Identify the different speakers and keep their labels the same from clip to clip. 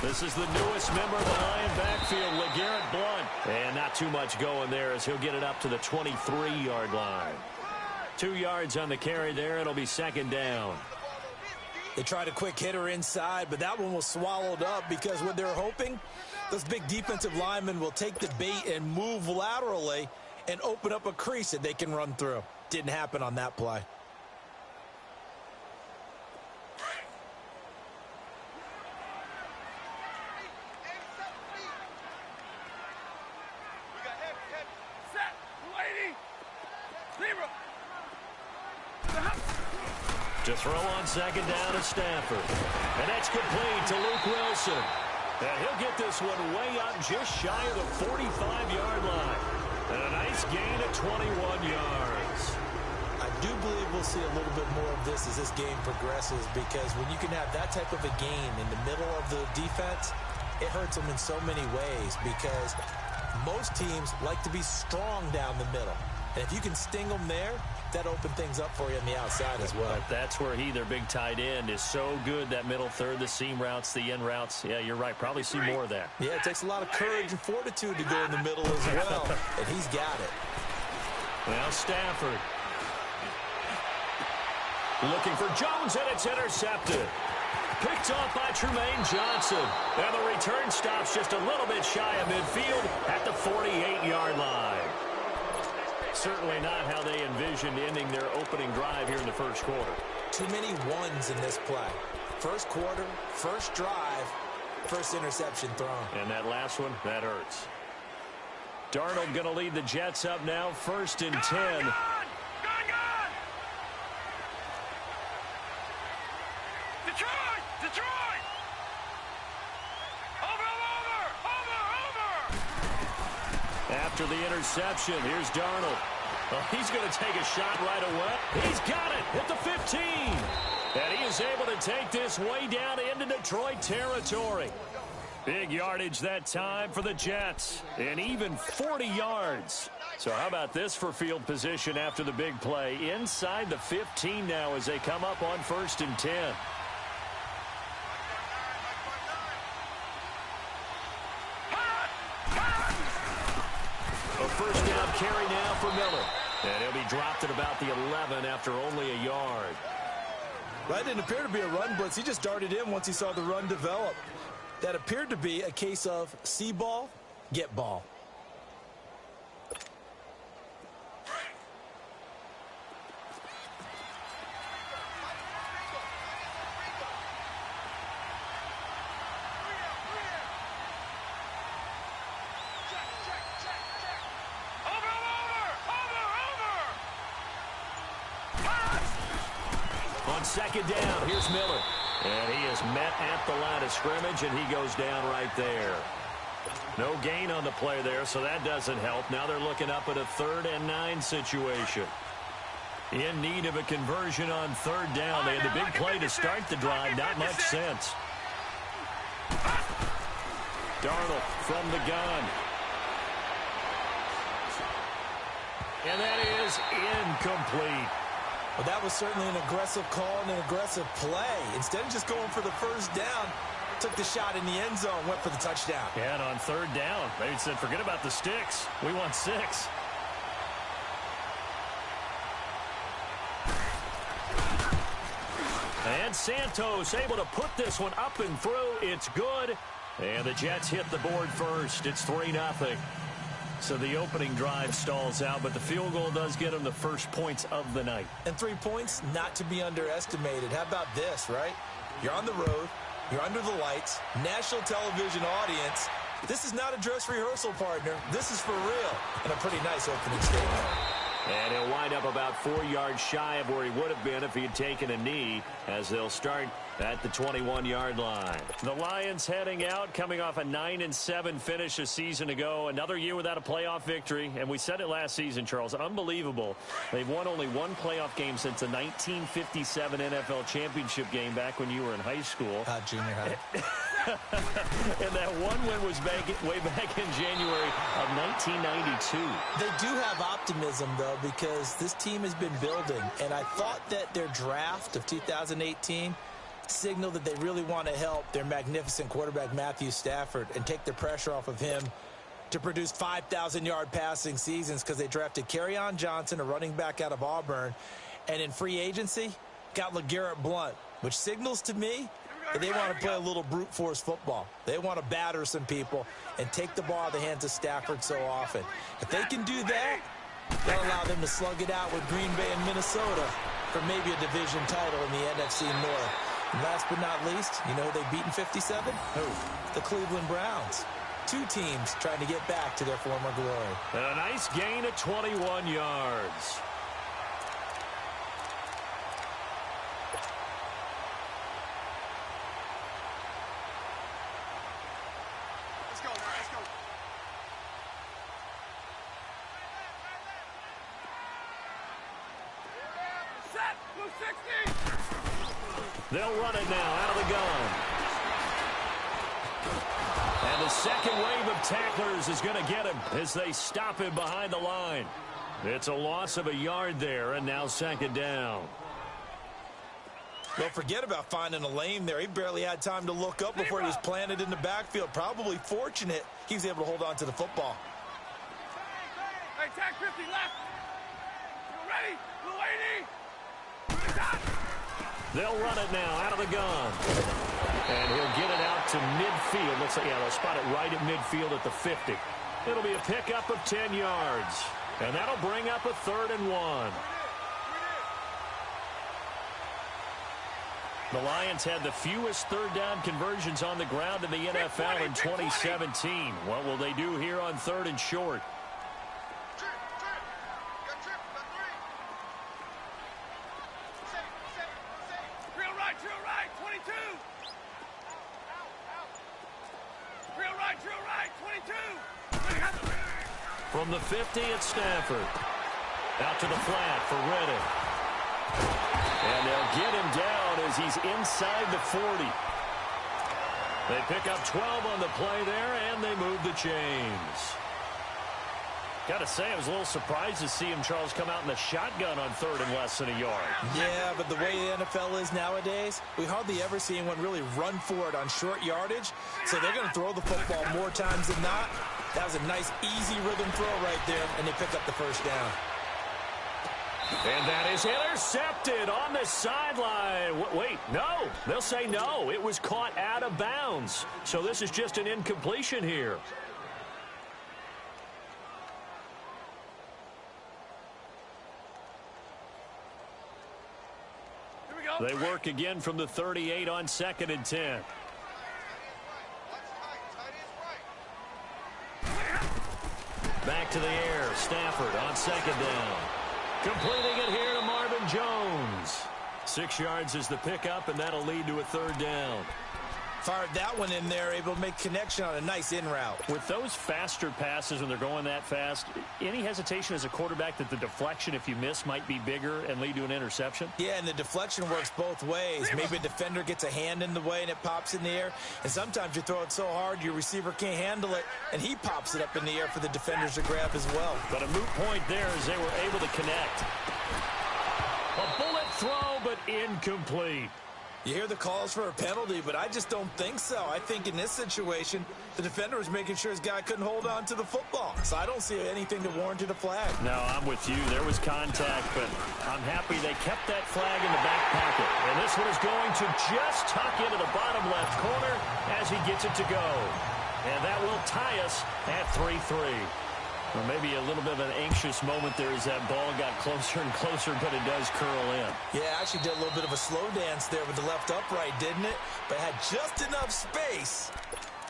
Speaker 1: This is the newest member of the Lion backfield, LeGarrette Blount. And not too much going there as he'll get it up to the 23-yard line. 2 yards on the carry there. It'll be second down.
Speaker 2: They tried a quick hitter inside, but that one was swallowed up because what they're hoping, those big defensive linemen will take the bait and move laterally and open up a crease that they can run through. Didn't happen on that play.
Speaker 1: To throw on second down to Stafford. And that's complete to Luke Wilson. And he'll get this one way up just shy of the 45-yard line. And a nice gain of 21 yards.
Speaker 2: I do believe we'll see a little bit more of this as this game progresses, because when you can have that type of a gain in the middle of the defense, it hurts them in so many ways, because most teams like to be strong down the middle. And if you can sting them there, that open things up for you on the outside as well.
Speaker 1: But that's where their big tight end, is so good, that middle third, the seam routes, the end routes. Yeah, you're right. Probably see more of that.
Speaker 2: Yeah, it takes a lot of courage and fortitude to go in the middle as well, and he's got it.
Speaker 1: Well, Stafford looking for Jones, and it's intercepted. Picked off by Trumaine Johnson. And the return stops just a little bit shy of midfield at the 48-yard line. Certainly not how they envisioned ending their opening drive here in the first quarter.
Speaker 2: Too many ones in this play. First quarter, first drive, first interception thrown.
Speaker 1: And that last one, that hurts. Darnold going to lead the Jets up now, 1st and 10.
Speaker 3: Gone! Detroit! Detroit! Over!
Speaker 1: After the interception, here's Darnold. Well, he's going to take a shot right away. He's got it at the 15. And he is able to take this way down into Detroit territory. Big yardage that time for the Jets. And even 40 yards. So how about this for field position after the big play? Inside the 15 now as they come up on 1st and 10. A first down carry now for Miller. And he'll be dropped at about the 11 after only a yard.
Speaker 2: That didn't appear to be a run blitz. He just darted in once he saw the run develop. That appeared to be a case of see ball, get ball.
Speaker 1: On second down, here's Miller. And he is met at the line of scrimmage, and he goes down right there. No gain on the play there, so that doesn't help. Now they're looking up at a 3rd and 9 situation. In need of a conversion on 3rd down. They had the big play to start the drive. Not much sense. Darnold from the gun. And that is incomplete.
Speaker 2: Well, that was certainly an aggressive call and an aggressive play. Instead of just going for the first down, took the shot in the end zone, went for the touchdown.
Speaker 1: Yeah, and on 3rd down, they said, forget about the sticks. We want 6. And Santos able to put this one up and through. It's good. And the Jets hit the board first. It's 3-0. So the opening drive stalls out, but the field goal does get them the first points of the night.
Speaker 2: And 3 points, not to be underestimated. How about this, right? You're on the road. You're under the lights. National television audience. This is not a dress rehearsal, partner. This is for real. And a pretty nice opening statement.
Speaker 1: And he'll wind up about 4 yards shy of where he would have been if he had taken a knee, as they'll start at the 21-yard line. The Lions heading out, coming off a 9-7 finish a season ago. Another year without a playoff victory. And we said it last season, Charles, unbelievable. They've won only 1 playoff game since the 1957 NFL championship game back when you were in high school.
Speaker 2: Junior high.
Speaker 1: And that one win was way back in January of 1992.
Speaker 2: They do have optimism, though, because this team has been building. And I thought that their draft of 2018 signal that they really want to help their magnificent quarterback, Matthew Stafford, and take the pressure off of him to produce 5,000-yard passing seasons, because they drafted Kerryon Johnson, a running back out of Auburn, and in free agency, got LeGarrette Blount, which signals to me that they want to play a little brute force football. They want to batter some people and take the ball out of the hands of Stafford so often. If they can do that, that'll allow them to slug it out with Green Bay and Minnesota for maybe a division title in the NFC North. And last but not least, you know who they beat in 57? Who? The Cleveland Browns. Two teams trying to get back to their former glory.
Speaker 1: And a nice gain of 21 yards.
Speaker 3: Let's go, let's go. Set, blue 60.
Speaker 1: They'll run it now out of the gun. And the second wave of tacklers is going to get him as they stop him behind the line. It's a loss of a yard there, and now second down.
Speaker 2: Well, forget about finding a lane there. He barely had time to look up before he was planted in the backfield. Probably fortunate he was able to hold on to the football.
Speaker 3: Hey, tag 50 left. You ready? Blue 80. Shot.
Speaker 1: They'll run it now out of the gun. And he'll get it out to midfield. Looks like, yeah, they'll spot it right at midfield at the 50. It'll be a pickup of 10 yards. And that'll bring up a 3rd and 1. The Lions had the fewest third down conversions on the ground in the NFL in 2017. What will they do here on 3rd and short?
Speaker 3: Drill right, 22. Drill right, 22.
Speaker 1: From the 50, it's Stafford. Out to the flat for Reddick. And they'll get him down as he's inside the 40. They pick up 12 on the play there, and they move the chains. Got to say, I was a little surprised to see him, Charles, come out in the shotgun on 3rd and less than a yard.
Speaker 2: Yeah, but the way the NFL is nowadays, we hardly ever see anyone really run for it on short yardage. So they're going to throw the football more times than not. That was a nice, easy rhythm throw right there, and they pick up the first down.
Speaker 1: And that is intercepted on the sideline. Wait, no. They'll say no. It was caught out of bounds. So this is just an incompletion here. They work again from the 38 on 2nd and 10. Back to the air. Stafford on 2nd down. Completing it here to Marvin Jones. 6 yards is the pickup, and that'll lead to a 3rd down.
Speaker 2: Fired that one in there, able to make connection on a nice in route.
Speaker 1: With those faster passes when they're going that fast, any hesitation as a quarterback that the deflection, if you miss, might be bigger and lead to an interception?
Speaker 2: Yeah, and the deflection works both ways. Maybe a defender gets a hand in the way and it pops in the air. And sometimes you throw it so hard your receiver can't handle it, and he pops it up in the air for the defenders to grab as well.
Speaker 1: But a moot point there as they were able to connect. A bullet throw, but incomplete.
Speaker 2: You hear the calls for a penalty, but I just don't think so. I think in this situation, the defender was making sure his guy couldn't hold on to the football. So I don't see anything that warranted a flag.
Speaker 1: No, I'm with you. There was contact, but I'm happy they kept that flag in the back pocket. And this one is going to just tuck into the bottom left corner as he gets it to go. And that will tie us at 3-3. Well, maybe a little bit of an anxious moment there as that ball got closer and closer, but it does curl in.
Speaker 2: Yeah, actually did a little bit of a slow dance there with the left upright, didn't it? But had just enough space,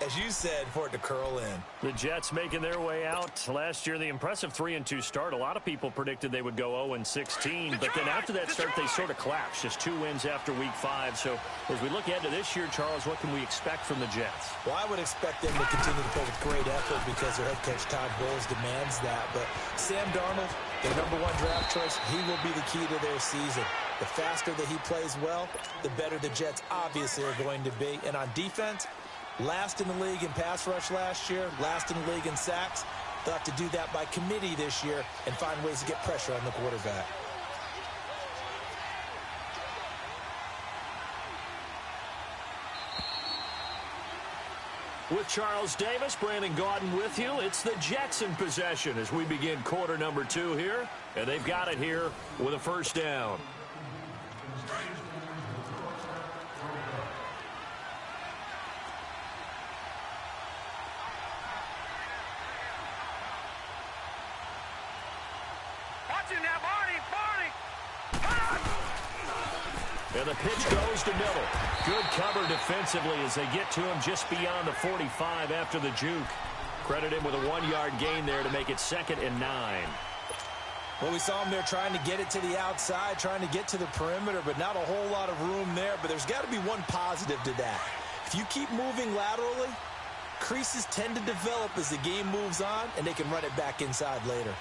Speaker 2: as you said, for it to curl in.
Speaker 1: The Jets making their way out. Last year, the impressive 3-2 start. A lot of people predicted they would go 0-16, but then after that start, they sort of collapsed. Just 2 wins after Week 5. So as we look ahead to this year, Charles, what can we expect from the Jets?
Speaker 2: Well, I would expect them to continue to play with great effort because their head coach Todd Bowles demands that. But Sam Darnold, their #1 draft choice, he will be the key to their season. The faster that he plays well, the better the Jets obviously are going to be. And on defense, last in the league in pass rush last year, last in the league in sacks. They'll have to do that by committee this year and find ways to get pressure on the quarterback.
Speaker 1: With Charles Davis, Brandon Gaudin with you. It's the Jets in possession as we begin quarter number 2 here. And they've got it here with a first down.
Speaker 3: Watching now, Barney!
Speaker 1: And the pitch goes to middle. Good cover defensively as they get to him just beyond the 45 after the juke. Credit him with a 1-yard gain there to make it 2nd and 9.
Speaker 2: Well, we saw him there trying to get it to the outside, trying to get to the perimeter, but not a whole lot of room there. But there's got to be one positive to that. If you keep moving laterally, creases tend to develop as the game moves on, and they can run it back inside later.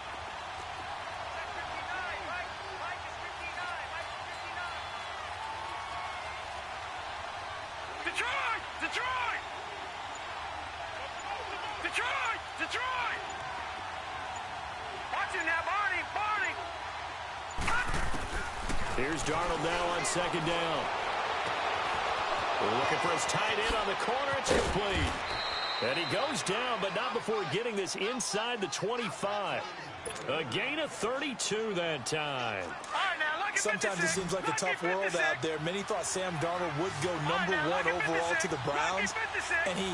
Speaker 3: Detroit! Watching now, Barney!
Speaker 1: Here's Darnold now on 2nd down. We're looking for his tight end on the corner. It's complete. And he goes down, but not before getting this inside the 25. A gain of 32 that time.
Speaker 2: Sometimes it seems like a tough world out there. Many thought Sam Darnold would go number 1 overall to the Browns, and he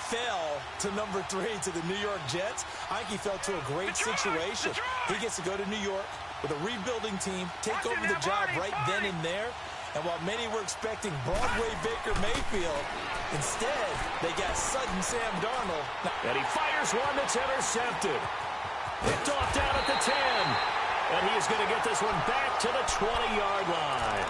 Speaker 2: fell to number 3 to the New York Jets. I think he fell to a great situation. He gets to go to New York with a rebuilding team, take over the job right then and there. And while many were expecting Broadway Baker Mayfield, instead they got sudden Sam Darnold.
Speaker 1: And he fires one that's intercepted. Picked off down at the 10. And he is going to get this one back to the 20-yard line.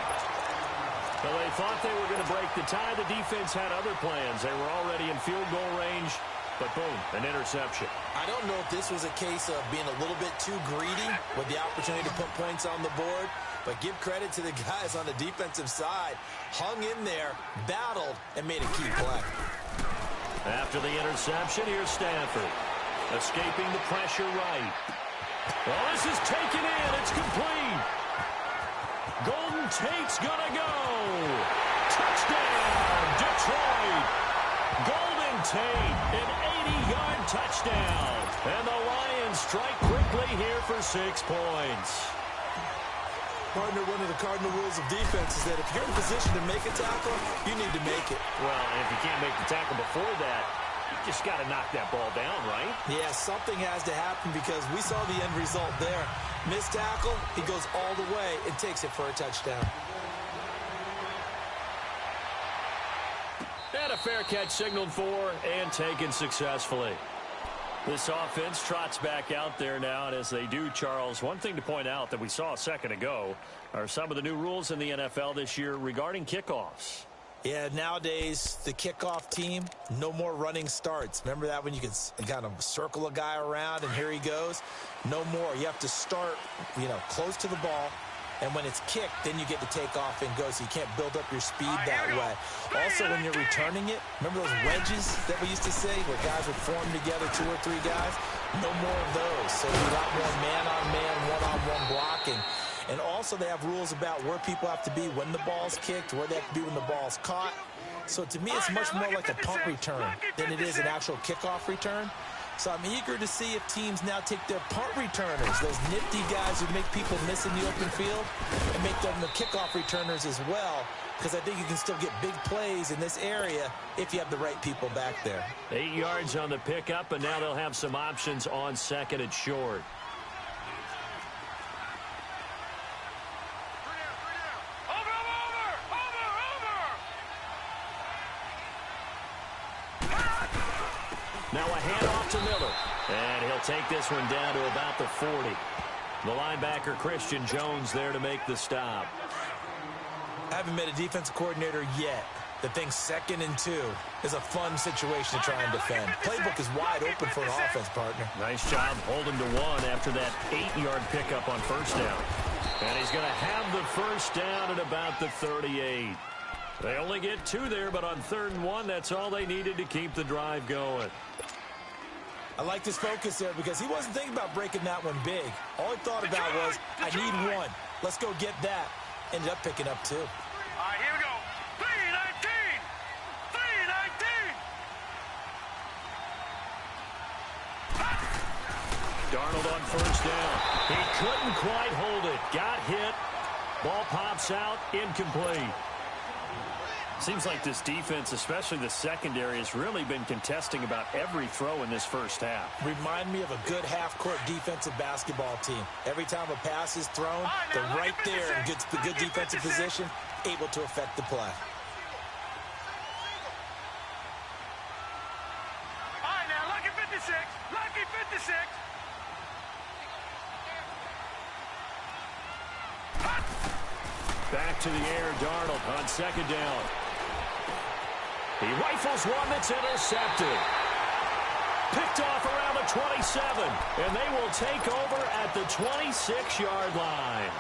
Speaker 1: Well, they thought they were going to break the tie. The defense had other plans. They were already in field goal range, but boom, an interception.
Speaker 2: I don't know if this was a case of being a little bit too greedy with the opportunity to put points on the board, but give credit to the guys on the defensive side. Hung in there, battled, and made a key play.
Speaker 1: After the interception, here's Stafford. Escaping the pressure right. Well, this is taken in. It's complete. Golden Tate's gonna go. Touchdown, Detroit. Golden Tate, an 80-yard touchdown. And the Lions strike quickly here for 6 points.
Speaker 2: Partner, one of the cardinal rules of defense is that if you're in position to make a tackle, you need to make it.
Speaker 1: Well, and if you can't make the tackle before that, you just got to knock that ball down, right?
Speaker 2: Yeah, something has to happen because we saw the end result there. Missed tackle, he goes all the way and takes it for a touchdown.
Speaker 1: And a fair catch signaled for and taken successfully. This offense trots back out there now, and as they do, Charles, one thing to point out that we saw a second ago are some of the new rules in the NFL this year regarding kickoffs.
Speaker 2: Yeah, nowadays, the kickoff team, no more running starts. Remember that when you can kind of circle a guy around and here he goes? No more. You have to start, close to the ball. And when it's kicked, then you get to take off and go, so you can't build up your speed that way. Also, when you're returning it, remember those wedges that we used to say where guys would form together, 2 or 3 guys? No more of those. So you got more man-on-man, one-on-one blocking. And also they have rules about where people have to be when the ball's kicked, where they have to be when the ball's caught. So to me, it's much more like a punt return than it is an actual kickoff return. So I'm eager to see if teams now take their punt returners, those nifty guys who make people miss in the open field, and make them the kickoff returners as well, because I think you can still get big plays in this area if you have the right people back there.
Speaker 1: 8 yards on the pickup, and now they'll have some options on 2nd and short. Now a handoff to Miller, and he'll take this one down to about the 40. The linebacker, Christian Jones, there to make the stop.
Speaker 2: I haven't met a defensive coordinator yet that thinks 2nd and 2 is a fun situation to try and defend. Playbook is wide open for an offense, partner.
Speaker 1: Nice job holding to 1 after that 8-yard pickup on 1st down. And he's going to have the 1st down at about the 38. They only get 2 there, but on 3rd and 1, that's all they needed to keep the drive going.
Speaker 2: I like his focus there because he wasn't thinking about breaking that one big. All he thought about was, I need 1. Let's go get that. Ended up picking up 2.
Speaker 3: All right, here we go. 3-19. 3-19.
Speaker 1: Darnold on first down. He couldn't quite hold it. Got hit. Ball pops out. Incomplete. Seems like this defense, especially the secondary, has really been contesting about every throw in this first half.
Speaker 2: Remind me of a good half-court defensive basketball team. Every time a pass is thrown, they're right there in good defensive position, able to affect the play.
Speaker 3: All right, now, lucky 56. Lucky 56.
Speaker 1: Back to the air, Darnold on second down. He rifles one that's intercepted. Picked off around the 27, and they will take over at the 26-yard line.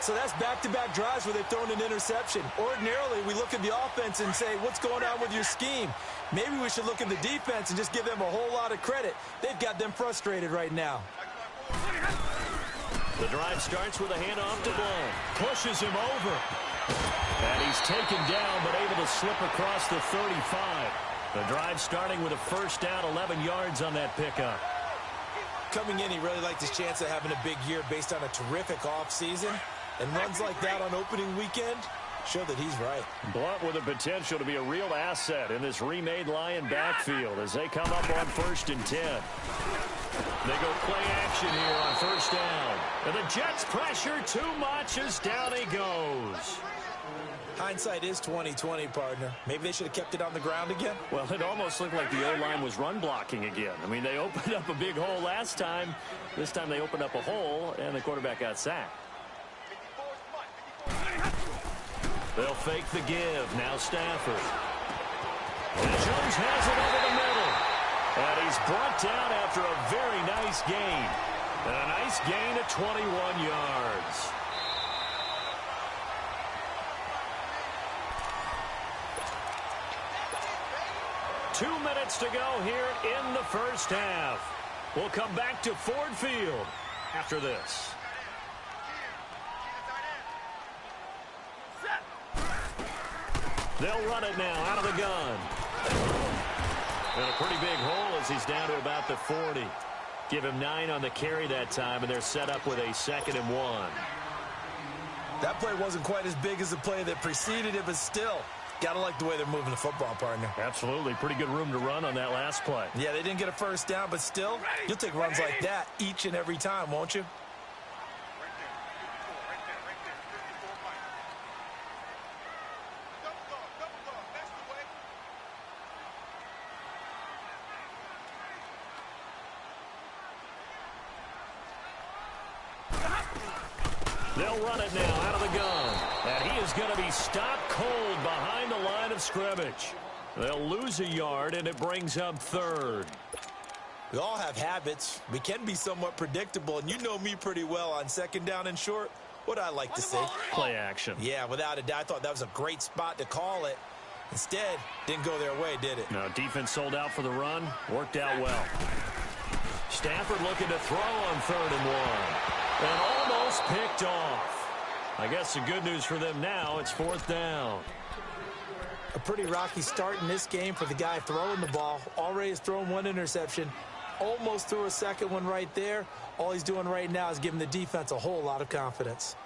Speaker 2: So that's back-to-back drives where they've thrown an interception. Ordinarily, we look at the offense and say, what's going on with your scheme? Maybe we should look at the defense and just give them a whole lot of credit. They've got them frustrated right now.
Speaker 1: The drive starts with a handoff to Blount. Pushes him over. And he's taken down, but able to slip across the 35. The drive starting with a first down, 11 yards on that pickup.
Speaker 2: Coming in, he really liked his chance of having a big year based on a terrific offseason. And runs like that on opening weekend show that he's right.
Speaker 1: Blount with the potential to be a real asset in this remade Lion backfield as they come up on 1st and 10. They go play action here on first down. And the Jets pressure too much as down he goes.
Speaker 2: Hindsight is 20/20, partner. Maybe they should have kept it on the ground again.
Speaker 1: Well, it almost looked like the O-line was run blocking again. I mean, they opened up a big hole last time. This time they opened up a hole, and the quarterback got sacked. They'll fake the give. Now Stafford. And Jones has it over the middle. And he's brought down after a very nice gain. And a nice gain of 21 yards. Two minutes to go here in the first half. We'll come back to Ford Field after this. They'll run it now out of the gun. And a pretty big hole as he's down to about the 40. Give him 9 on the carry that time, and they're set up with a 2nd and 1.
Speaker 2: That play wasn't quite as big as the play that preceded it, but still, got to like the way they're moving the football, partner.
Speaker 1: Absolutely. Pretty good room to run on that last play.
Speaker 2: Yeah, they didn't get a first down, but still, you'll take runs like that each and every time, won't you?
Speaker 1: They'll run it now out of the gun. And he is going to be stopped cold behind the line of scrimmage. They'll lose a yard, and it brings up 3rd.
Speaker 2: We all have habits. We can be somewhat predictable, and you know me pretty well on 2nd down and short. What I like to say?
Speaker 1: Play action.
Speaker 2: Yeah, without a doubt. I thought that was a great spot to call it. Instead, didn't go their way, did it?
Speaker 1: No, defense sold out for the run. Worked out well. Stafford looking to throw on 3rd and 1. And almost picked off. I guess the good news for them now, it's 4th down.
Speaker 2: A pretty rocky start in this game for the guy throwing the ball. Already has thrown 1 interception. Almost threw a 2nd one right there. All he's doing right now is giving the defense a whole lot of confidence.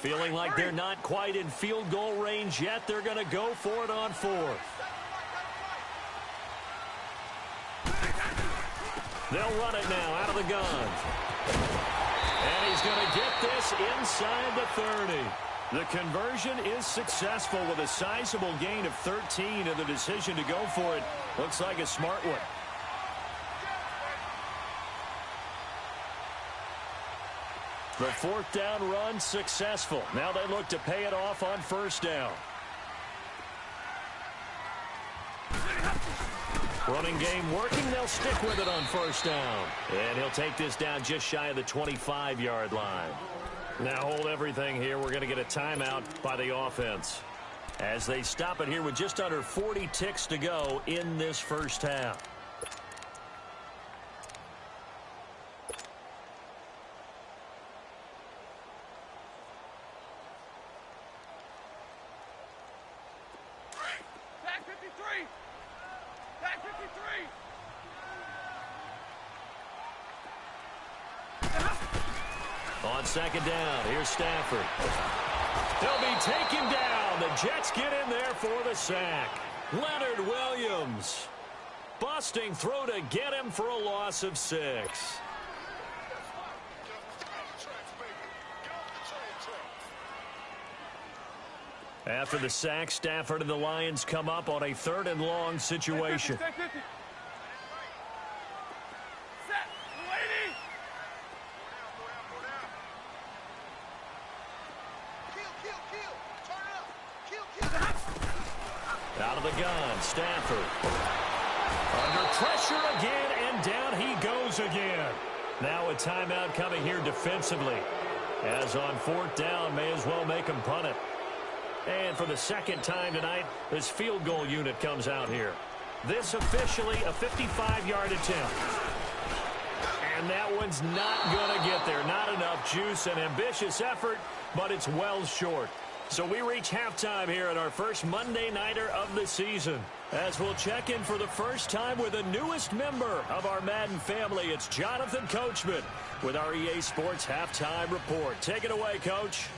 Speaker 1: Feeling like they're not quite in field goal range yet. They're going to go for it on 4th. They'll run it now out of the gun. And he's going to get this inside the 30. The conversion is successful with a sizable gain of 13, and the decision to go for it looks like a smart one. The 4th down run successful. Now they look to pay it off on 1st down. Running game working. They'll stick with it on first down. And he'll take this down just shy of the 25-yard line. Now hold everything here. We're going to get a timeout by the offense as they stop it here with just under 40 ticks to go in this first half.
Speaker 3: Back 53. Back 53.
Speaker 1: On second down, here's Stafford. They'll be taken down. The Jets get in there for the sack. Leonard Williams busting through to get him for a loss of 6. After the sack, Stafford and the Lions come up on a 3rd and long situation.
Speaker 3: Set. Lady.
Speaker 1: Out of the gun, Stafford. Under pressure again, and down he goes again. Now a timeout coming here defensively. As on 4th down, may as well make him punt it. And for the second time tonight, this field goal unit comes out here. This officially a 55-yard attempt. And that one's not going to get there. Not enough juice, an ambitious effort, but it's well short. So we reach halftime here at our first Monday Nighter of the season. As we'll check in for the first time with the newest member of our Madden family, it's Jonathan Coachman with our EA Sports Halftime Report. Take it away, Coach.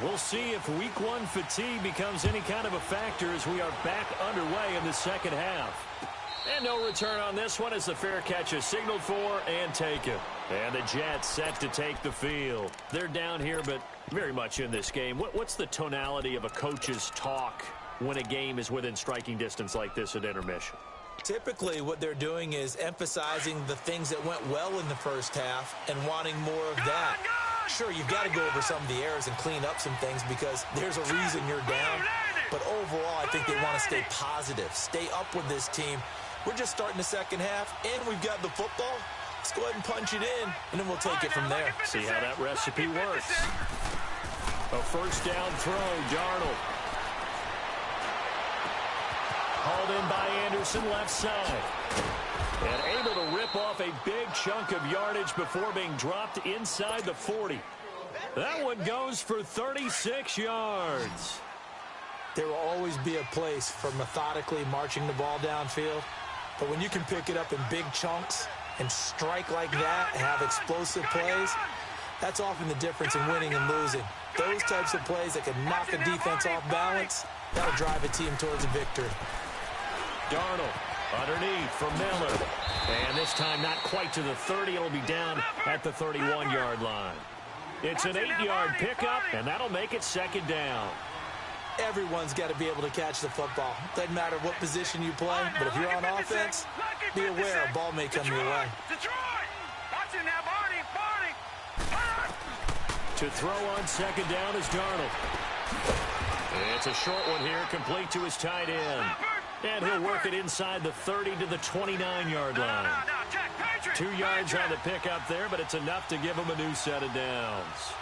Speaker 1: We'll see if Week 1 fatigue becomes any kind of a factor as we are back underway in the second half. And no return on this one as the fair catch is signaled for and taken. And the Jets set to take the field. They're down here, but very much in this game. What's the tonality of a coach's talk when a game is within striking distance like this at intermission?
Speaker 2: Typically, what they're doing is emphasizing the things that went well in the first half and wanting more of that. Sure, you've got to go over some of the errors and clean up some things because there's a reason you're down. But overall, I think they want to stay positive, stay up with this team. We're just starting the second half, and we've got the football. Let's go ahead and punch it in, and then we'll take it from there.
Speaker 1: See how that recipe works. A first down throw, Darnold. Hauled in by Anderson, left side. And able to rip off a big chunk of yardage before being dropped inside the 40. That one goes for 36 yards.
Speaker 2: There will always be a place for methodically marching the ball downfield. But when you can pick it up in big chunks and strike like that and have explosive plays, that's often the difference in winning and losing. Those types of plays that can knock a defense off balance, that'll drive a team towards a victory.
Speaker 1: Darnold underneath for Miller. And this time not quite to the 30. It'll be down at the 31-yard line. It's an 8-yard pickup, and that'll make it second down.
Speaker 2: Everyone's got to be able to catch the football. Doesn't matter what position you play, but if you're on offense, be aware a ball may come your way.
Speaker 1: To throw on second down is Darnold. It's a short one here, complete to his tight end. And he'll work it inside the 30 to the 29-yard line. 2 yards on the pickup there, but it's enough to give him a new set of downs.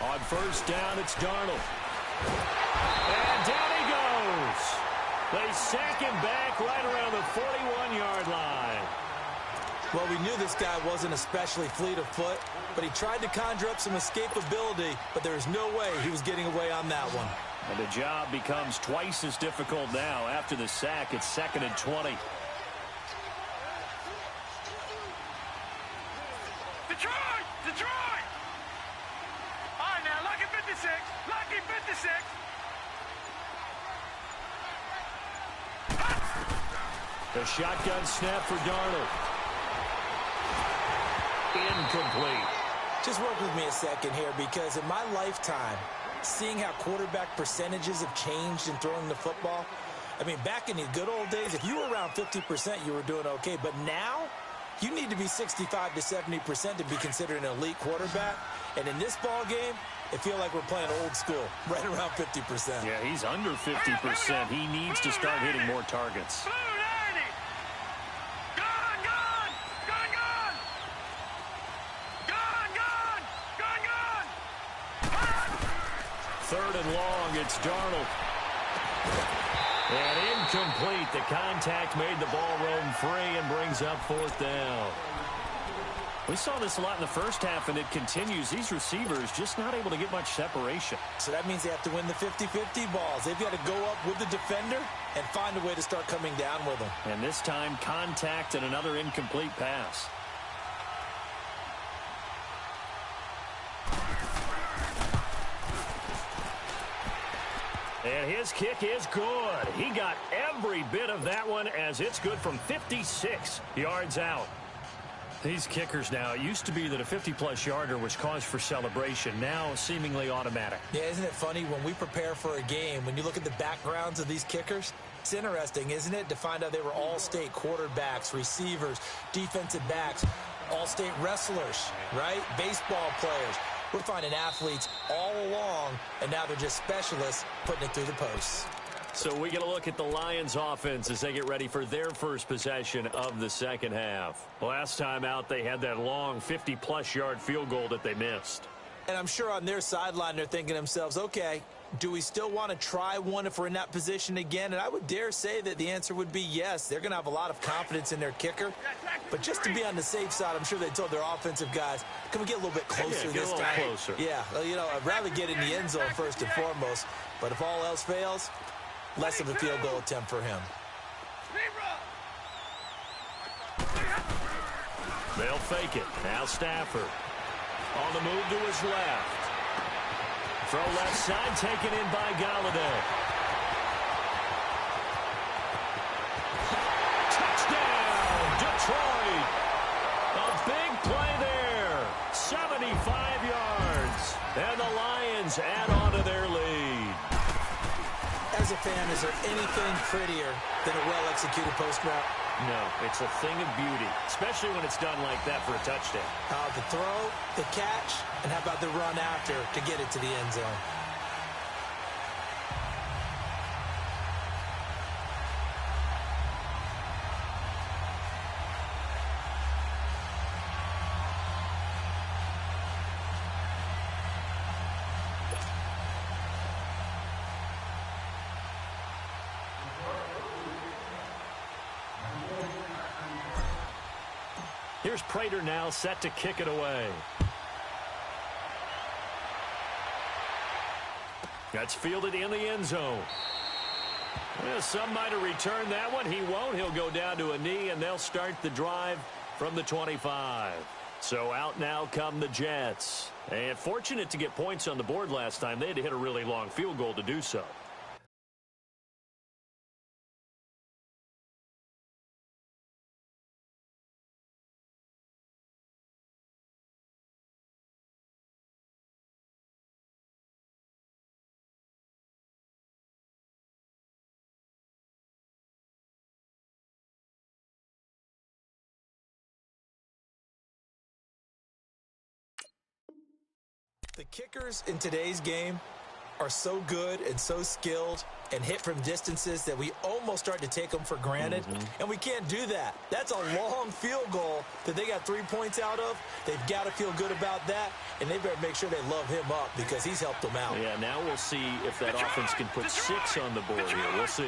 Speaker 1: On first down, it's Darnold. And down he goes. They sack him back right around the 41-yard line.
Speaker 2: Well, we knew this guy wasn't especially fleet of foot, but he tried to conjure up some escapability, but there's no way he was getting away on that one.
Speaker 1: And the job becomes twice as difficult now. After the sack, it's 2nd and 20.
Speaker 3: Detroit! Detroit! All right, now, lucky 56. Lucky 56.
Speaker 1: The shotgun snap for Darnold. incomplete.
Speaker 2: Just work with me a second here, because in my lifetime, seeing how quarterback percentages have changed in throwing the football, I mean, back in the good old days, if you were around 50%, you were doing okay. But now, you need to be 65 to 70% to be considered an elite quarterback. And in this ball game, it feels like we're playing old school, right around 50%.
Speaker 1: Yeah, he's under 50%. He needs to start hitting more targets. Third and long, it's Darnold. And incomplete. The contact made the ball roam free and brings up fourth down. We saw this a lot in the first half, and it continues. These receivers just not able to get much separation.
Speaker 2: So that means they have to win the 50-50 balls. They've got to go up with the defender and find a way to start coming down with them.
Speaker 1: And this time, contact and another incomplete pass. And his kick is good. He got every bit of that one, as it's good from 56 yards out. These kickers now, it used to be that a 50-plus yarder was cause for celebration. Now, seemingly automatic.
Speaker 2: Yeah, isn't it funny when we prepare for a game, when you look at the backgrounds of these kickers, it's interesting, isn't it, to find out they were all-state quarterbacks, receivers, defensive backs, all-state wrestlers, right? Baseball players. We're finding athletes all along, and now they're just specialists putting it through the posts.
Speaker 1: So we get a look at the Lions offense as they get ready for their first possession of the second half. Last time out, they had that long 50-plus yard field goal that they missed.
Speaker 2: And I'm sure on their sideline, they're thinking to themselves, okay, do we still want to try one if we're in that position again? And I would dare say that the answer would be yes. They're going to have a lot of confidence in their kicker. But just to be on the safe side, I'm sure they told their offensive guys, can we get a little bit closer this time?
Speaker 1: Closer.
Speaker 2: Yeah, well, you know, I'd rather get in the end zone first and foremost. But if all else fails, less of a field goal attempt for him.
Speaker 1: They'll fake it. Now Stafford. On the move to his left. Throw left side, taken in by Galladay. Touchdown, Detroit. A big play there. 75 yards. And the Lions add on to their lead.
Speaker 2: As a fan, is there anything prettier than a well-executed post route?
Speaker 1: No, it's a thing of beauty, especially when it's done like that for a touchdown.
Speaker 2: The throw, the catch, and how about the run after to get it to the end zone?
Speaker 1: Here's Prater now set to kick it away. That's fielded in the end zone. Well, some might have returned that one. He won't. He'll go down to a knee, and they'll start the drive from the 25. So out now come the Jets. And fortunate to get points on the board last time. They had to hit a really long field goal to do so.
Speaker 2: The kickers in today's game are so good and so skilled and hit from distances that we almost start to take them for granted, and we can't do that. That's a long field goal that they got 3 points out of. They've got to feel good about that, and they better make sure they love him up because he's helped them out.
Speaker 1: Yeah, now we'll see if that offense can put 6 on the board here. We'll see.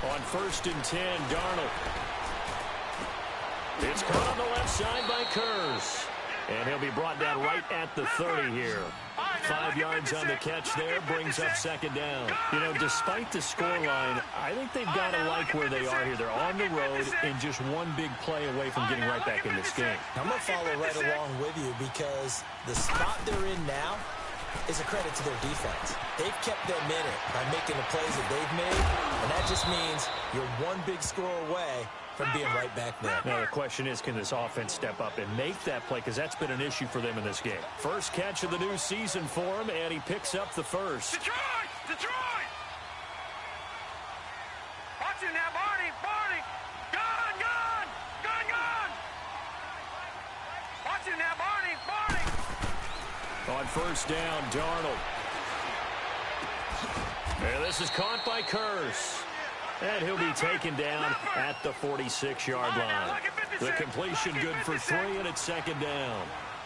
Speaker 1: On 1st and 10, Darnold. It's caught on the left side by Kurz. And he'll be brought down right at the 30 here. 5 yards on the catch there, brings up second down. You know, despite the scoreline, I think they've got to like where they are here. They're on the road and just one big play away from getting right back in this game.
Speaker 2: I'm going to follow right along with you because the spot they're in now, is a credit to their defense. They've kept them in it by making the plays that they've made, and that just means you're one big score away from being right back there.
Speaker 1: Now, the question is, can this offense step up and make that play? Because that's been an issue for them in this game. First catch of the new season for him, and he picks up the first.
Speaker 3: Detroit! Detroit! Watch it now, Barney! Barney! Gone! Gone! Gone! Gone! Watch it now, Barney! Barney!
Speaker 1: On first down, Darnold. And this is caught by Curse. And he'll be taken down at the 46-yard line. The completion good for 3, and it's second down.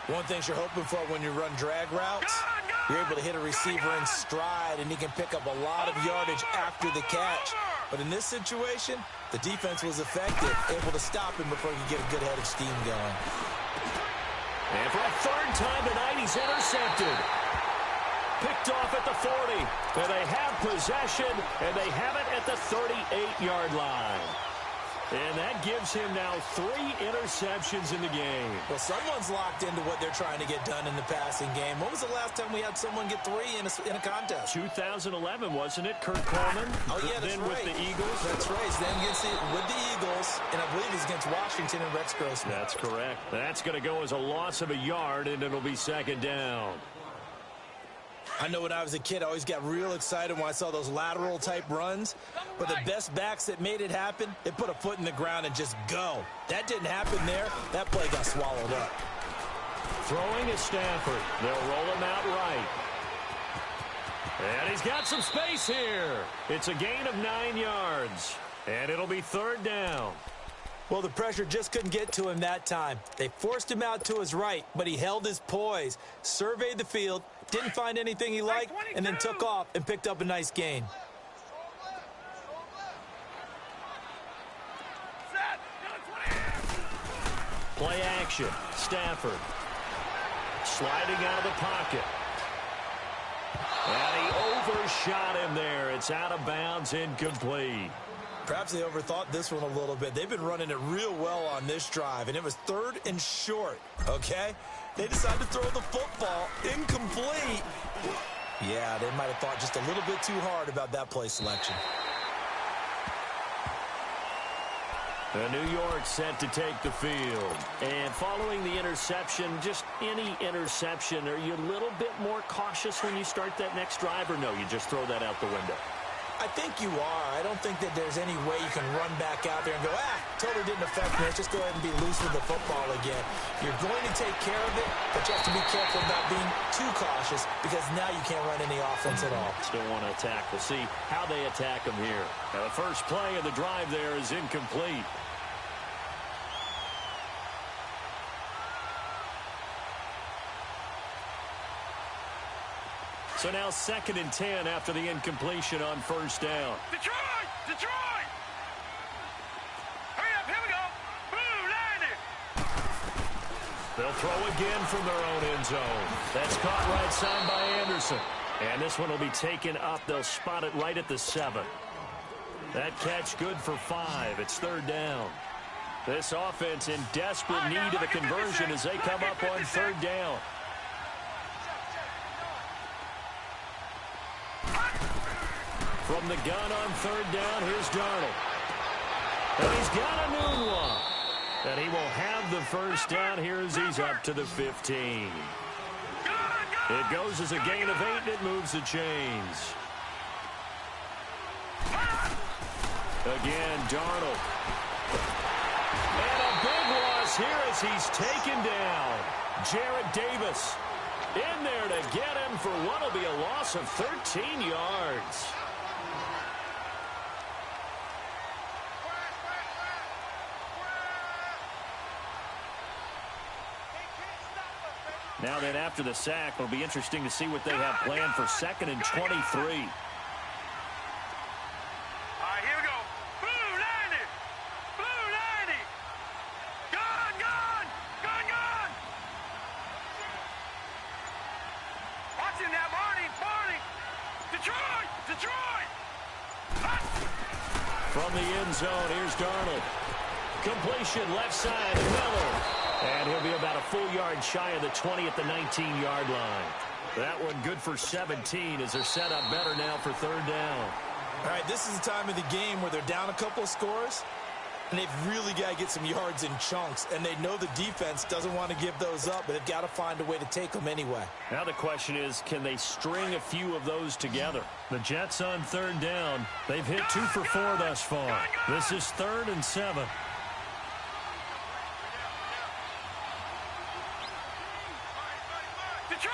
Speaker 2: One thing you're hoping for when you run drag routes, you're able to hit a receiver in stride, and he can pick up a lot of yardage after the catch. But in this situation, the defense was effective, able to stop him before he could get a good head of steam going.
Speaker 1: And for a third time tonight, he's intercepted. Picked off at the 40. And they have possession, and they have it at the 38-yard line. And that gives him now 3 interceptions in the game.
Speaker 2: Well, someone's locked into what they're trying to get done in the passing game. When was the last time we had someone get 3 in a contest?
Speaker 1: 2011, wasn't it? Kurt Coleman?
Speaker 2: Oh, yeah, that's
Speaker 1: then
Speaker 2: right.
Speaker 1: with the Eagles.
Speaker 2: That's right. Then with the Eagles, and I believe he's against Washington and Rex Grossman.
Speaker 1: That's correct. That's going to go as a loss of a yard, and it'll be second down.
Speaker 2: I know when I was a kid, I always got real excited when I saw those lateral-type runs. But the best backs that made it happen, they put a foot in the ground and just go. That didn't happen there. That play got swallowed up.
Speaker 1: Throwing is Stafford. They'll roll him out right. And he's got some space here. It's a gain of 9 yards. And it'll be third down.
Speaker 2: Well, the pressure just couldn't get to him that time. They forced him out to his right, but he held his poise, surveyed the field, didn't find anything he liked, and then took off and picked up a nice gain.
Speaker 1: Play action. Stafford. Sliding out of the pocket. And he overshot him there. It's out of bounds, incomplete.
Speaker 2: Perhaps they overthought this one a little bit. They've been running it real well on this drive, and it was 3rd and short, okay? They decided to throw the football incomplete. Yeah, they might have thought just a little bit too hard about that play selection.
Speaker 1: New York set to take the field. And following the interception, just any interception, are you a little bit more cautious when you start that next drive, or no, you just throw that out the window?
Speaker 2: I think you are. I don't think that there's any way you can run back out there and go, totally didn't affect me. Let's just go ahead and be loose with the football again. You're going to take care of it, but you have to be careful about being too cautious because now you can't run any offense at all.
Speaker 1: Still want to attack. We'll see how they attack them here. Now, the first play of the drive there is incomplete. So now 2nd and 10 after the incompletion on first down.
Speaker 3: Detroit! Detroit! Hurry up, here we go! Blue, landed!
Speaker 1: They'll throw again from their own end zone. That's caught right side by Anderson. And this one will be taken up. They'll spot it right at the 7. That catch good for 5. It's 3rd down. This offense in desperate need of a conversion as they come up on 3rd down. From the gun on 3rd down, here's Darnold. And he's got a new one. And he will have the first down here as he's up to the 15. It goes as a gain of 8, and it moves the chains. Again, Darnold. And a big loss here as he's taken down. Jarrett Davis in there to get him for what will be a loss of 13 yards. Now then, after the sack, it'll be interesting to see what they have planned for 2nd and 23.
Speaker 3: All right, here we go. Blue, landed! Blue, landed! Gone, gone! Gone, gone! Watch him now, Barney! Barney! Detroit! Detroit!
Speaker 1: From the end zone, here's Darnold. Completion, left side, Miller. And he'll be about a full yard shy of the 20 at the 19-yard line. That one good for 17 as they're set up better now for third down.
Speaker 2: All right, this is the time of the game where they're down a couple of scores, and they've really got to get some yards in chunks, and they know the defense doesn't want to give those up, but they've got to find a way to take them anyway.
Speaker 1: Now the question is, can they string a few of those together? The Jets on third down. They've hit 2 for 4 thus far. This is 3rd and 7.
Speaker 3: Detroit!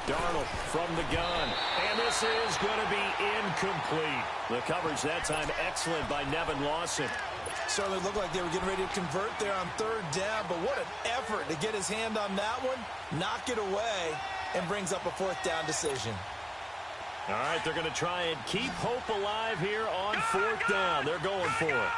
Speaker 1: Darnold from the gun. And this is going to be incomplete. The coverage that time excellent by Nevin Lawson.
Speaker 2: Certainly looked like they were getting ready to convert there on third down, but what an effort to get his hand on that one, knock it away, and brings up a 4th down decision.
Speaker 1: All right, they're going to try and keep hope alive here on 4th down. They're going for it.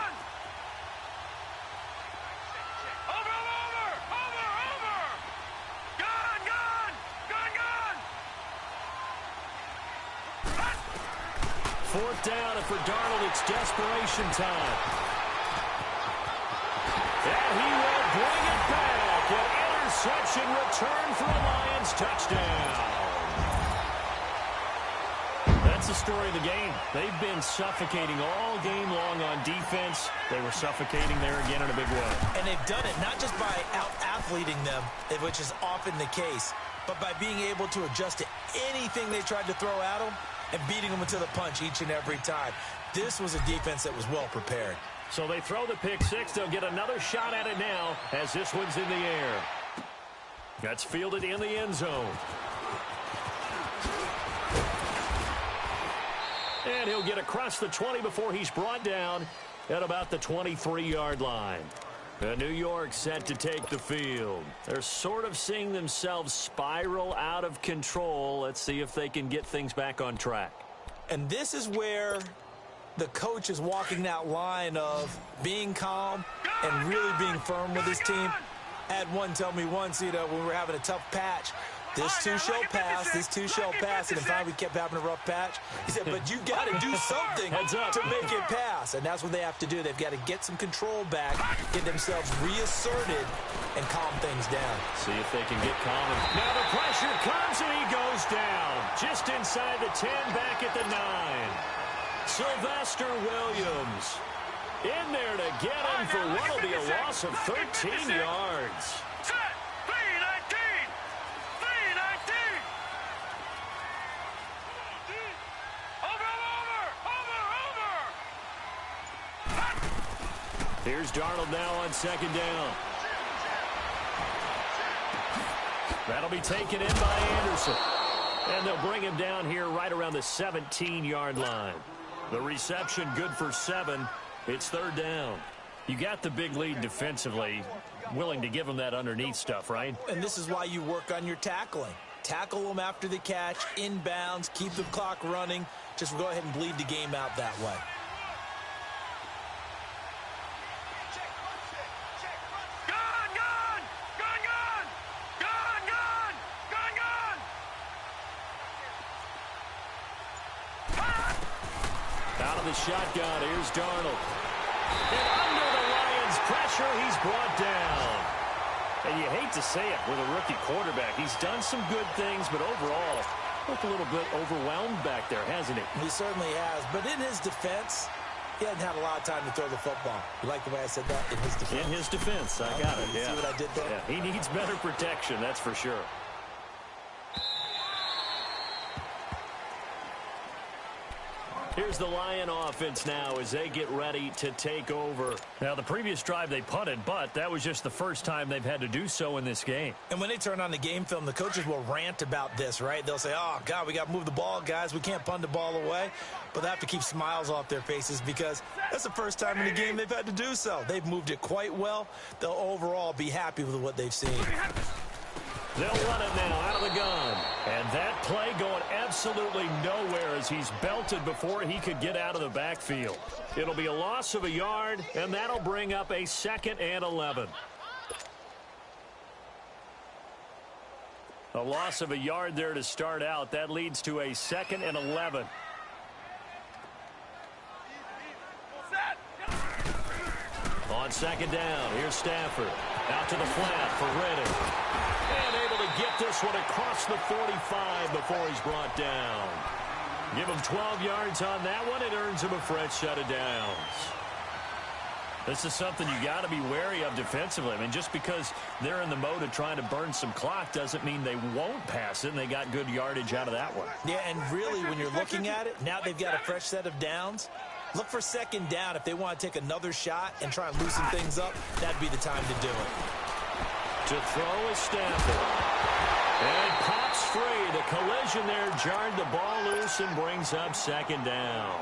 Speaker 1: Fourth down, and for Darnold, it's desperation time. And he will bring it back. An interception return for a Lions touchdown. That's the story of the game. They've been suffocating all game long on defense. They were suffocating there again in a big way.
Speaker 2: And they've done it not just by out-athleting them, which is often the case, but by being able to adjust to anything they tried to throw at them and beating them into the punch each and every time. This was a defense that was well prepared.
Speaker 1: So they throw the pick six. They'll get another shot at it now as this one's in the air. That's fielded in the end zone. And he'll get across the 20 before he's brought down at about the 23-yard line. New York set to take the field. They're sort of seeing themselves spiral out of control. Let's see if they can get things back on track.
Speaker 2: And this is where the coach is walking that line of being calm and really being firm with his team. I had one tell me once, when we were having a tough patch, this too shall pass, this too shall pass, and in fact we kept having a rough patch. He said, but you got to do something to make it pass, and that's what they have to do. They've got to get some control back, get themselves reasserted, and calm things down.
Speaker 1: See if they can get calm. Now the pressure comes, and he goes down. Just inside the 10, back at the 9. Sylvester Williams in there to get him for what will be a loss of 13 yards. Here's Darnold now on second down. That'll be taken in by Anderson. And they'll bring him down here right around the 17-yard line. The reception good for 7. It's third down. You got the big lead defensively. Willing to give them that underneath stuff, right?
Speaker 2: And this is why you work on your tackling. Tackle them after the catch, inbounds, keep the clock running. Just go ahead and bleed the game out that way.
Speaker 1: Shotgun. Here's Darnold. And under the Lions' pressure, he's brought down. And you hate to say it with a rookie quarterback. He's done some good things, but overall, looked a little bit overwhelmed back there, hasn't he?
Speaker 2: He certainly has. But in his defense, he hasn't had a lot of time to throw the football. You like the way I said that? In his defense.
Speaker 1: In his defense. I got it, yeah.
Speaker 2: See what I did there?
Speaker 1: Yeah, he needs better protection, that's for sure. Here's the Lion offense now as they get ready to take over. Now, the previous drive they punted, but that was just the first time they've had to do so in this game.
Speaker 2: And when they turn on the game film, the coaches will rant about this, right? They'll say, oh, God, we got to move the ball, guys. We can't punt the ball away. But they have to keep smiles off their faces because that's the first time in the game they've had to do so. They've moved it quite well. They'll overall be happy with what they've seen.
Speaker 1: They'll run it now out of the gun. And that play going absolutely nowhere as he's belted before he could get out of the backfield. It'll be a loss of a yard, and that'll bring up a 2nd and 11. A loss of a yard there to start out. That leads to a 2nd and 11. On second down, here's Stafford. Out to the flat for Reddick. And able to get this one across the 45 before he's brought down. Give him 12 yards on that one. It earns him a fresh set of downs. This is something you got to be wary of defensively. I mean, just because they're in the mode of trying to burn some clock doesn't mean they won't pass it, and they got good yardage out of that one.
Speaker 2: Yeah, and really, when you're looking at it, now they've got a fresh set of downs. Look for second down. If they want to take another shot and try and loosen things up, that'd be the time to do it.
Speaker 1: To throw is Stafford. And it pops free. The collision there jarred the ball loose and brings up second down.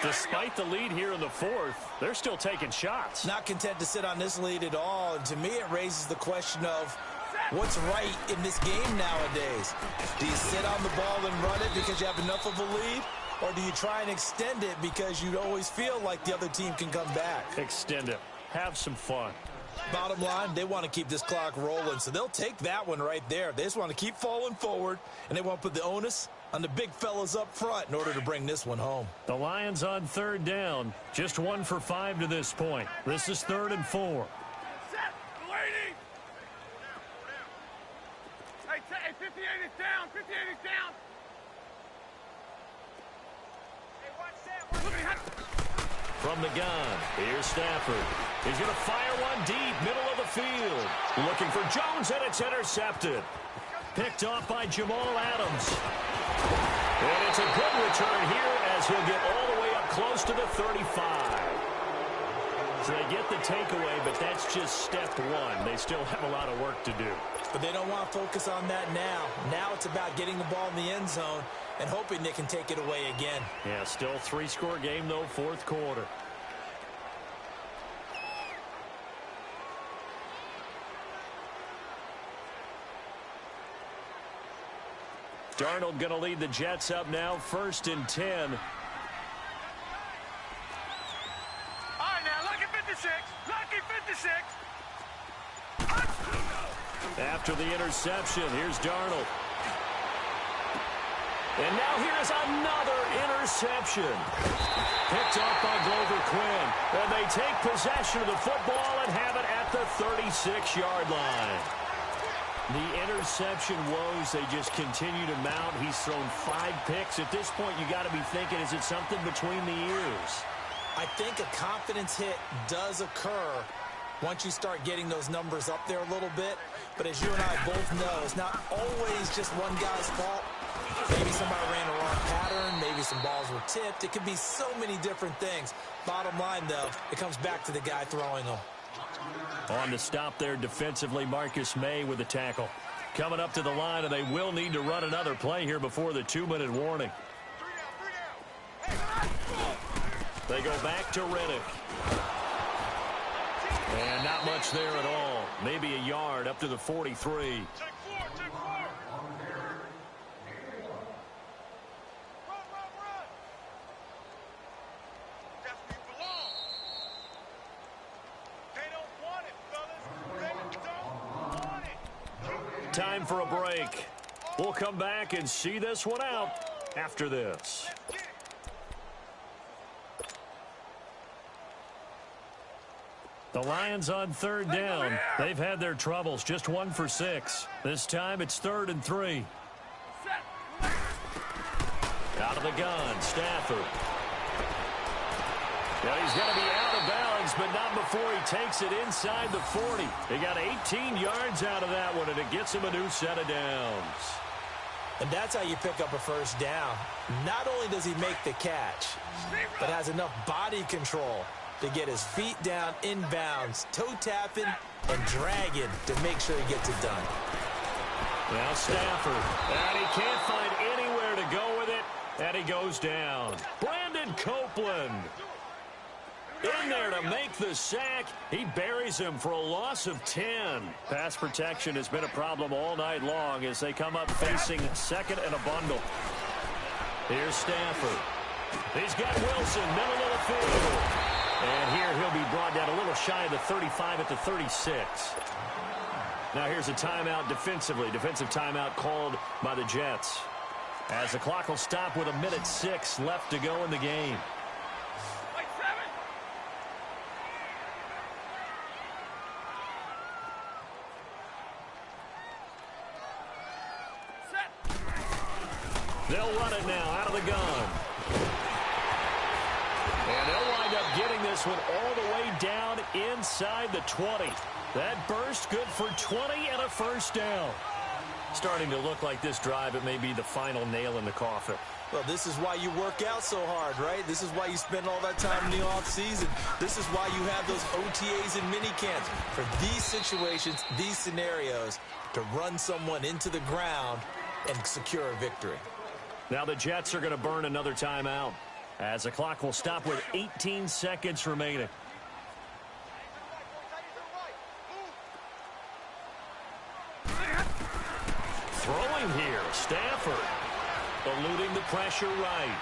Speaker 1: Despite the lead here in the fourth, they're still taking shots.
Speaker 2: Not content to sit on this lead at all. And to me, it raises the question of what's right in this game nowadays. Do you sit on the ball and run it because you have enough of a lead? Or do you try and extend it because you always feel like the other team can come back?
Speaker 1: Extend it. Have some fun.
Speaker 2: Bottom line, they want to keep this clock rolling, so they'll take that one right there. They just want to keep falling forward, and they want to put the onus on the big fellas up front in order to bring this one home.
Speaker 1: The Lions on third down. Just 1 for 5 to this point. This is 3rd and 4.
Speaker 3: Set, lady. Hey, 58 is down. 58 is down. Hey, watch that.
Speaker 1: From the gun, here's Stafford. He's going to fire one deep, middle of the field. Looking for Jones, and it's intercepted. Picked off by Jamal Adams. And it's a good return here as he'll get all the way up close to the 35. So they get the takeaway, but that's just step one. They still have a lot of work to do.
Speaker 2: But they don't want to focus on that now. Now it's about getting the ball in the end zone and hoping they can take it away again.
Speaker 1: Yeah, still 3-score game, though, fourth quarter. Darnold going to lead the Jets up now, 1st and 10.
Speaker 3: All right, now, lucky 56. Lucky 56.
Speaker 1: After the interception, here's Darnold. And now here's another interception. Picked off by Glover Quinn. And they take possession of the football and have it at the 36-yard line. The interception woes, they just continue to mount. He's thrown 5 picks. At this point, you got to be thinking, is it something between the ears?
Speaker 2: I think a confidence hit does occur once you start getting those numbers up there a little bit. But as you and I both know, it's not always just one guy's fault. Maybe somebody ran a wrong pattern. Maybe some balls were tipped. It could be so many different things. Bottom line, though, it comes back to the guy throwing them.
Speaker 1: On to stop there defensively, Marcus May with the tackle. Coming up to the line, and they will need to run another play here before the 2-minute warning. They go back to Reddick. And not much there at all. Maybe a yard up to the 43. Time for a break. We'll come back and see this one out after this. The Lions on third down. They've had their troubles. Just 1 for 6. This time it's 3rd and 3. Out of the gun, Stafford. Well, he's going to be out of bounds, but not before he takes it inside the 40. He got 18 yards out of that one, and it gets him a new set of downs.
Speaker 2: And that's how you pick up a first down. Not only does he make the catch, but has enough body control to get his feet down inbounds, toe tapping and dragging to make sure he gets it done.
Speaker 1: Now Stafford, and he can't find anywhere to go with it, and he goes down. Brandon Copeland in there to make the sack. He buries him for a loss of 10. Pass protection has been a problem all night long as they come up facing 2nd and a bundle. Here's Stafford. He's got Wilson, middle of the field. And here he'll be brought down a little shy of the 35 at the 36. Now here's a timeout defensively. Defensive timeout called by the Jets. As the clock will stop with 1:06 left to go in the game. They'll run it now out of the gun. And they'll wind up getting this one all the way down inside the 20. That burst good for 20 and a first down. Starting to look like this drive, it may be the final nail in the coffin.
Speaker 2: Well, this is why you work out so hard, right? This is why you spend all that time in the offseason. This is why you have those OTAs and mini camps. For these situations, these scenarios, to run someone into the ground and secure a victory.
Speaker 1: Now the Jets are going to burn another timeout, as the clock will stop with 18 seconds remaining. Throwing here, Stafford. Eluding the pressure right.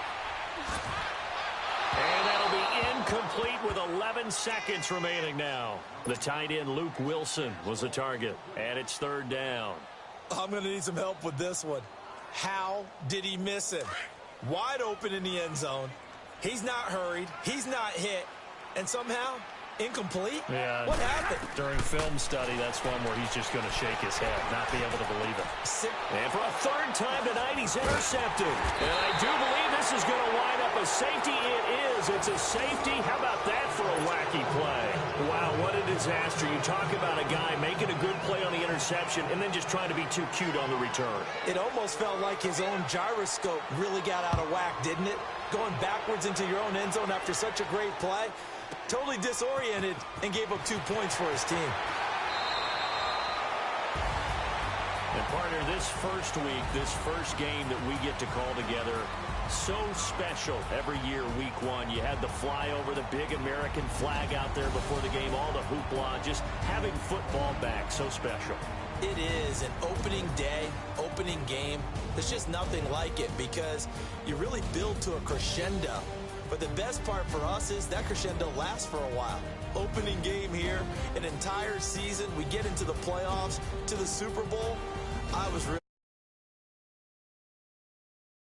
Speaker 1: And that'll be incomplete with 11 seconds remaining now. The tight end, Luke Wilson, was the target. And it's third down.
Speaker 2: I'm going to need some help with this one. How did he miss it? Wide open in the end zone. He's not hurried. He's not hit. And somehow, incomplete?
Speaker 1: Yeah.
Speaker 2: What happened?
Speaker 1: During film study, that's one where he's just going to shake his head, not be able to believe it. And for a third time tonight, he's intercepted. And I do believe this is going to wind up a safety. It is. It's a safety. How about that for a wacky play? Wow, what a disaster. You talk about a guy making a good play on the interception and then just trying to be too cute on the return.
Speaker 2: It almost felt like his own gyroscope really got out of whack, didn't it? Going backwards into your own end zone after such a great play. Totally disoriented and gave up 2 points for his team.
Speaker 1: And partner, this first week, this first game that we get to call together, so special every year, week one. You had the flyover, the big American flag out there before the game, all the hoopla, just having football back, so special.
Speaker 2: It is an opening day, opening game. There's just nothing like it because you really build to a crescendo. But the best part for us is that crescendo lasts for a while. Opening game here, an entire season. We get into the playoffs, to the Super Bowl. I was really